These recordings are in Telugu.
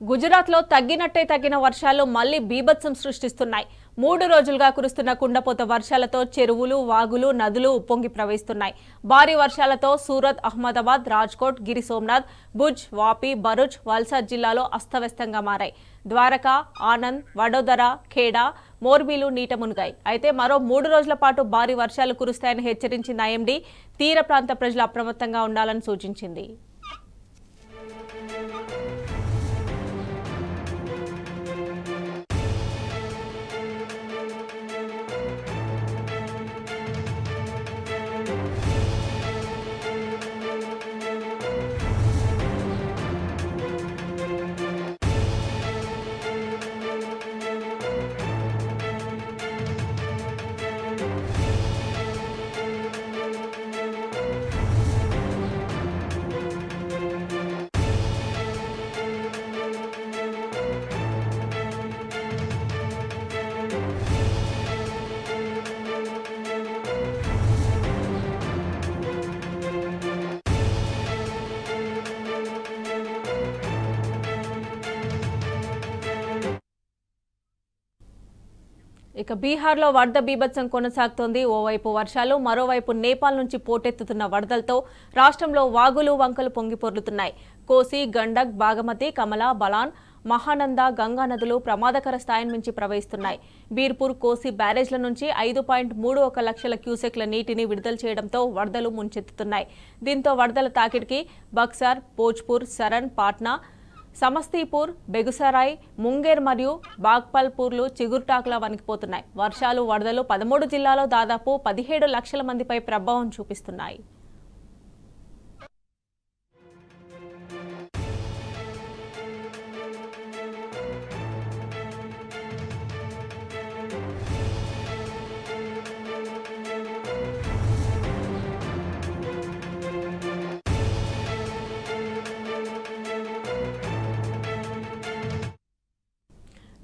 గుజరాత్లో తగ్గిన వర్షాలు మళ్లీ బీభత్సం సృష్టిస్తున్నాయి. 3 రోజులుగా కురుస్తున్న కుండపోత వర్షాలతో చెరువులు, వాగులు, నదులు ఉప్పొంగి ప్రవహిస్తున్నాయి. భారీ వర్షాలతో సూరత్, అహ్మదాబాద్, రాజ్కోట్, గిరి సోమనాథ్, భుజ్, వాపి, భరూచ్, వల్సాద్ జిల్లాలో అస్తవ్యస్తంగా మారాయి. ద్వారకా, ఆనంద్, వడోదర, ఖేడా, మోర్బీలు నీట మునిగాయి. అయితే మరో 3 రోజుల పాటు భారీ వర్షాలు కురుస్తాయని హెచ్చరించిన ఐఎండీ తీర ప్రాంత ప్రజలు అప్రమత్తంగా ఉండాలని సూచించింది. ఇక బీహార్లో వరద బీభత్సం కొనసాగుతోంది. ఓవైపు వర్షాలు, మరోవైపు నేపాల్ నుంచి పోటెత్తుతున్న వరదలతో రాష్ట్రంలో వాగులు, వంకలు పొంగిపొర్లుతున్నాయి. కోసి, గండక్, బాగమతి, కమలా, బలాన్, మహానంద, గంగా నదులు ప్రమాదకర స్థాయి నుంచి ప్రవహిస్తున్నాయి. బీర్పూర్, కోసి బ్యారేజ్ల నుంచి 5.31 లక్షల క్యూసెక్ల నీటిని విడుదల చేయడంతో వరదలు ముంచెత్తుతున్నాయి. దీంతో వరదల తాకిడికి బక్సార్, భోజ్పూర్, సరన్, పాట్నా, సమస్తీపూర్, బెగుసరాయ్, ముంగేర్ మరియు బాగ్పల్పూర్లు చిగురుటాకులా వణికిపోతున్నాయి. వర్షాలు, వరదలు 13 జిల్లాల్లో దాదాపు 17 లక్షల మందిపై ప్రభావం చూపిస్తున్నాయి.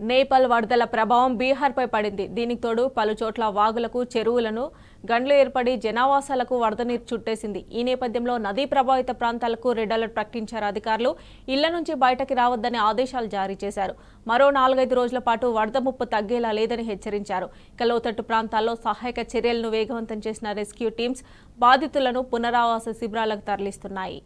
నేపాల్ వరదల ప్రభావం బీహార్పై పడింది. దీనికి తోడు పలు చోట్ల వాగులకు, చెరువులను గండ్లు ఏర్పడి జనావాసాలకు వరద నీరు చుట్టేసింది. ఈ నేపథ్యంలో నదీ ప్రభావిత ప్రాంతాలకు రెడ్ అలర్ట్ ప్రకటించారు అధికారులు. ఇళ్ల నుంచి బయటకి రావద్దని ఆదేశాలు జారీ చేశారు. మరో 4-5 రోజుల పాటు వరద ముప్పు తగ్గేలా లేదని హెచ్చరించారు. ఇక లోతట్టు ప్రాంతాల్లో సహాయక చర్యలను వేగవంతం చేసిన రెస్క్యూ టీమ్స్ బాధితులను పునరావాస శిబిరాలకు తరలిస్తున్నాయి.